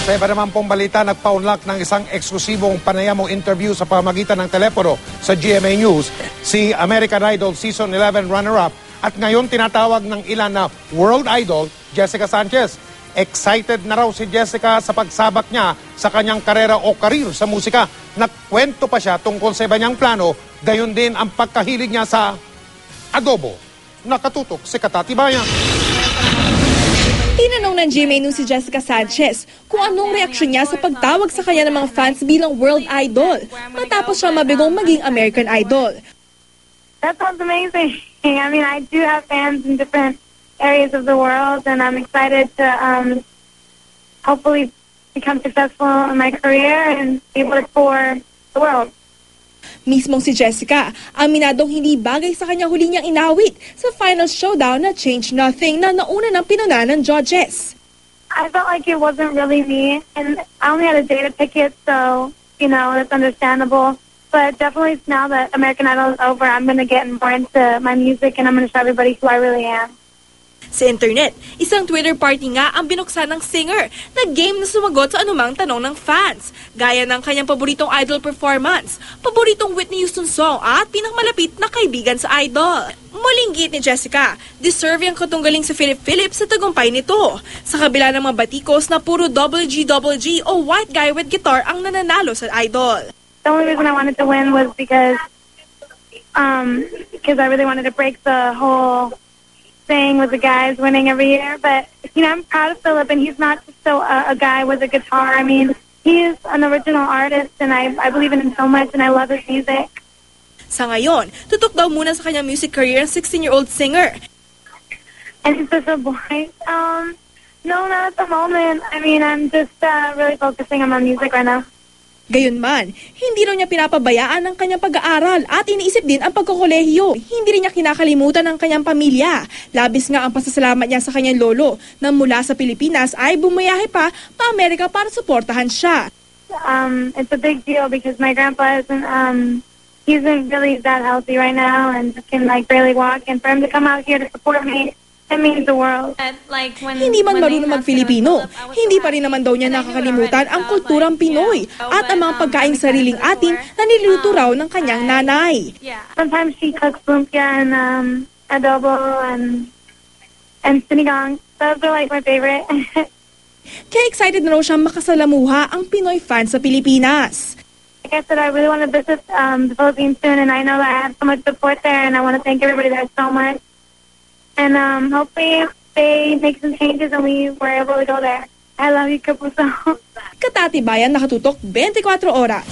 Sa iba naman pong balita, nagpa-unlock ng isang eksklusibong panayamong interview sa pamagitan ng telepono sa GMA News si American Idol Season 11 runner-up at ngayon tinatawag ng ilan na World Idol, Jessica Sanchez. Excited na raw si Jessica sa pagsabak niya sa kanyang karera o karir sa musika. Nagkwento pa siya tungkol sa iba niyang plano, gayon din ang pagkahilig niya sa adobo. Nakatutok si Katati Bayan. Tinanong ng GMA News si Jessica Sanchez kung anong reaksyon niya sa pagtawag sa kanya ng mga fans bilang World Idol matapos siya mabigong maging American Idol. That sounds amazing. I mean, I do have fans in different areas of the world, and I'm excited to hopefully become successful in my career and be able to tour the world. Mismong si Jessica, aminadong hindi bagay sa kanya huli niyang inawit sa final showdown na Change Nothing na nauna ng pinunahan ng judges. I felt like it wasn't really me, and I only had a day to pick it, so, that's understandable. But definitely now that American Idol is over, I'm going to get more into my music and I'm going to show everybody who I really am. Sa internet, isang Twitter party nga ang binuksan ng singer na game na sumagot sa anumang tanong ng fans. Gaya ng kanyang paboritong idol performance, paboritong Whitney Houston song at pinakamalapit na kaibigan sa idol. Muling git ni Jessica, deserve ang katunggaling si Philip Phillips sa tagumpay nito. Sa kabila ng mga batikos na puro WG o white guy with guitar ang nananalo sa idol. The only reason I wanted to win was because I really wanted to break the whole thing with the guys winning every year. But, I'm proud of Philip, and he's not just a guy with a guitar. I mean, he is an original artist, and I believe in him so much, and I love his music. Sa ngayon, tutok daw muna sa kanyang music career ang 16-year-old singer. And is this a boy? No, not at the moment. I mean, I'm just really focusing on my music right now. Gayunman, hindi raw niya pinapabayaan ang kanyang pag-aaral at iniisip din ang pagkokolehiyo. Hindi rin niya kinakalimutan ang kanyang pamilya. Labis nga ang pasasalamat niya sa kanyang lolo na mula sa Pilipinas ay bumayahe pa Amerika para suportahan siya. It's a big deal because my grandpa isn't really that healthy right now and can barely walk, and for him to come out here to support me, it means the world. Hindi man marunong mag-Filipino, hindi pa rin naman daw niya nakakalimutan ang kulturang Pinoy at ang mga pagkaing sariling atin na niluluto raw ng kanyang nanay. Sometimes she cooks lumpia and adobo and sinigang. Those are my favorite. Kaya excited na raw siyang makasalamuha ang Pinoy fans sa Pilipinas. Like I said, I really want to visit the Philippines soon, and I know that I have so much support there, and I want to thank everybody there so much. And hopefully they make some changes and we were able to go there. I love you, Kapuso. Katati Bayan, nakatutok 24 oras.